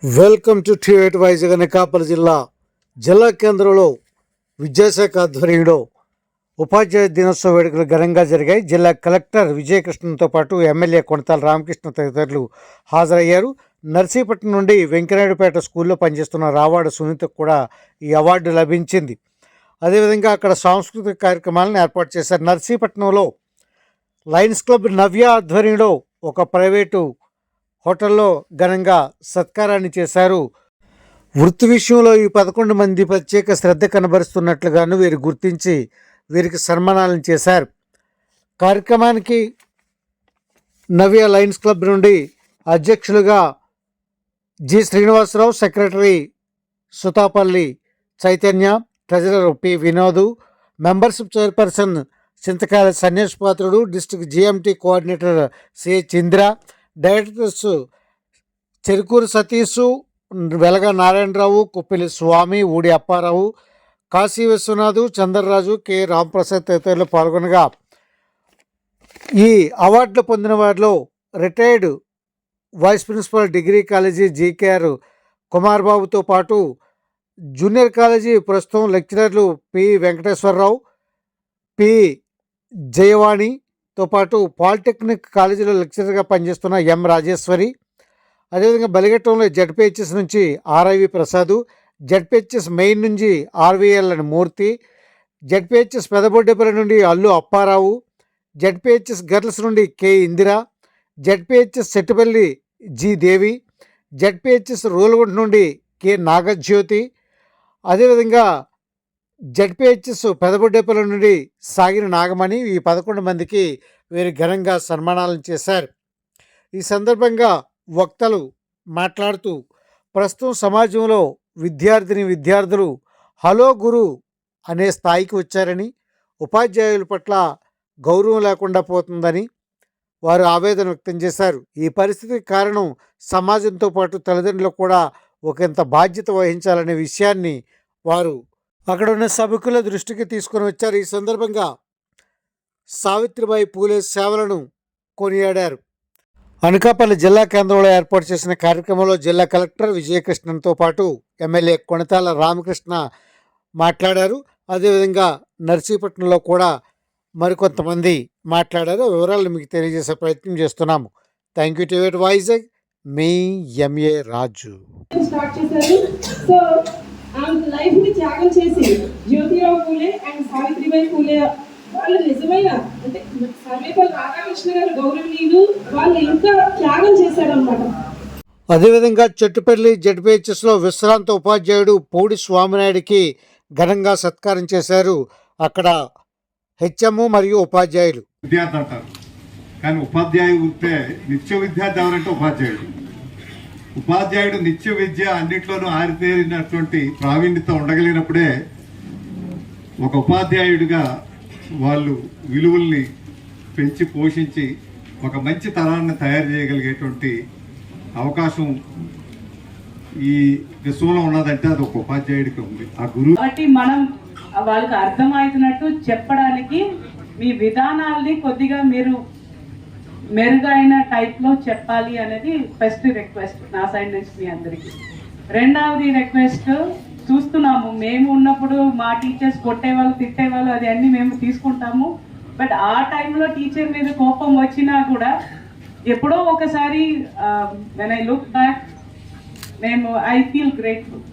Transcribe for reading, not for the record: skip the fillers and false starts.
Welcome to టివేట్ Vizag Anakapalli జిల్లా కేంద్రంలో విద్యాశాఖ ఆధ్వర్యంలో ఉపాధ్యాయ దినోత్సవ వేడుకలు ఘనంగా జరిగాయి. జిల్లా కలెక్టర్ విజయకృష్ణన్తో పాటు ఎమ్మెల్యే కొనతాల రామకృష్ణ తదితరులు హాజరయ్యారు. నర్సీపట్నం నుండి వెంకనాయుడుపేట స్కూల్లో పనిచేస్తున్న రావాడ సునీతకు కూడా ఈ అవార్డు లభించింది. అదేవిధంగా అక్కడ సాంస్కృతిక కార్యక్రమాలను ఏర్పాటు చేశారు. నర్సీపట్నంలో లయన్స్ క్లబ్ నవ్య ఆధ్వర్యంలో ఒక ప్రైవేటు హోటల్లో ఘనంగా సత్కారాన్ని చేశారు. వృత్తి విషయంలో ఈ 11 మంది ప్రత్యేక శ్రద్ధ కనబరుస్తున్నట్లుగాను వీరు గుర్తించి వీరికి సన్మానాలను చేశారు. కార్యక్రమానికి నవ్య లయన్స్ క్లబ్ నుండి అధ్యక్షులుగా G Srinivasarao, secretary Sutapalli Chaitanya, treasurer P Vinod, membership chairperson Chintakayala Sanyas Patrudu, district GMT coordinator C Chandra, directors Cherukuru Satish, Velaga Narayanarao, Kuppili Swamy, Oodi Apparao, Kasi Viswanath, Chandraraju, K Ramprasad తదితరులు పాల్గొనగా ఈ అవార్డులు పొందిన వారిలో retired vice principal degree college GKR Kumar బాబుతో పాటు జూనియర్ కాలేజీ ప్రస్తుతం లెక్చరర్లు పి వెంకటేశ్వరరావు, పి జయవాణితో పాటు పాలిటెక్నిక్ కాలేజీలో లెక్చరర్గా పనిచేస్తున్న ఎం రాజేశ్వరి, అదేవిధంగా బలిఘట్టంలో జడ్పిహెచ్ఎస్ నుంచి ఆర్ఐవి ప్రసాదు, జడ్పిహెచ్ఎస్ మెయిన్ నుంచి ఆర్వీఎల్ అని మూర్తి, జడ్పిహెచ్ఎస్ పెదబొడ్డేపల్లి నుండి అల్లు అప్పారావు, జడ్పిహెచ్ఎస్ గర్ల్స్ నుండి K Indira, ZPHS Settupalli G దేవి, జడ్పిహెచ్ఎస్ రోలుగుంట నుండి కె నాగజ్యోతి, అదేవిధంగా జడ్పిహెచ్ఎస్ పెదబొడ్డేపల్లి నుండి సాగిన నాగమణి, ఈ 11 మందికి వీరు ఘనంగా సన్మానాలను చేశారు. ఈ సందర్భంగా వక్తలు మాట్లాడుతూ ప్రస్తుతం సమాజంలో విద్యార్థులు హలో గురు అనే స్థాయికి వచ్చారని, ఉపాధ్యాయుల పట్ల గౌరవం లేకుండా పోతుందని వారు ఆవేదన వ్యక్తం చేశారు. ఈ పరిస్థితికి కారణం సమాజంతో పాటు తల్లిదండ్రులు కూడా ఒకంత బాధ్యత వహించాలనే విషయాన్ని వారు అక్కడ ఉన్న సభికుల దృష్టికి తీసుకొని వచ్చారు. ఈ సందర్భంగా సావిత్రిబాయి పూలే సేవలను కొనియాడారు. అనకాపల్లి జిల్లా కేంద్రంలో ఏర్పాటు చేసిన కార్యక్రమంలో జిల్లా కలెక్టర్ విజయకృష్ణన్తో పాటు ఎమ్మెల్యే కొనతాల రామకృష్ణ మాట్లాడారు. అదేవిధంగా నర్సీపట్నంలో కూడా మరికొంతమంది మాట్లాడారు. వివరాలు మీకు తెలియజేసే ప్రయత్నం చేస్తున్నాము. థ్యాంక్ యూ టివేట్ వైజాగ్, మీ ఎంఏ రాజు. లైఫ్ ని త్యాగం చేసి జ్యోతిరావు పూలే అండ్ సావిత్రిబాయి పూలే వాళ్ళు నిజమైన అంటే సర్వేపల్లి రాధాకృష్ణ గారు గౌరవనీయులు, వాళ్ళు ఇంకా త్యాగం చేశారనమాట. అదేవిధంగా చెట్టుపల్లి జడ్పిహెచ్ఎస్లో విశ్రాంత ఉపాధ్యాయుడు పౌడి స్వామినాయుడికి ఘనంగా సత్కారం చేశారు. అక్కడ హెచ్ఎం మరియు ఉపాధ్యాయులు. విద్యార్థి అంటారు, కానీ ఉపాధ్యాయుడు ఉంటే నిత్య విద్యార్థి ఎవరంటే ఉపాధ్యాయుడు నిత్య విద్య అన్నింటిలోనూ ఆరితేరినటువంటి ప్రావీణ్యత ఉండగలిగినప్పుడే ఒక ఉపాధ్యాయుడిగా వాళ్ళు విలువల్ని పెంచి పోషించి ఒక మంచి తరాన్ని తయారు చేయగలిగేటువంటి అవకాశం ఈ విశ్వంలో ఉన్నదంటే అది ఒక ఉపాధ్యాయుడికి ఉంది. ఆ గురువు కాబట్టి మనం వాళ్ళకి అర్థమవుతున్నట్టు చెప్పడానికి మీ విధానాల్ని కొద్దిగా మీరు మెరుగైన టైప్లో చెప్పాలి అనేది ఫస్ట్ రిక్వెస్ట్ నా సైడ్ నుంచి మీ అందరికీ. రెండవది రిక్వెస్ట్, చూస్తున్నాము మేము ఉన్నప్పుడు మా టీచర్స్ కొట్టేవాళ్ళు తిట్టేవాళ్ళు, అది అన్నీ మేము తీసుకుంటాము. బట్ ఆ టైంలో టీచర్ మీద కోపం వచ్చినా కూడా ఎప్పుడో ఒకసారి when I look back I feel grateful.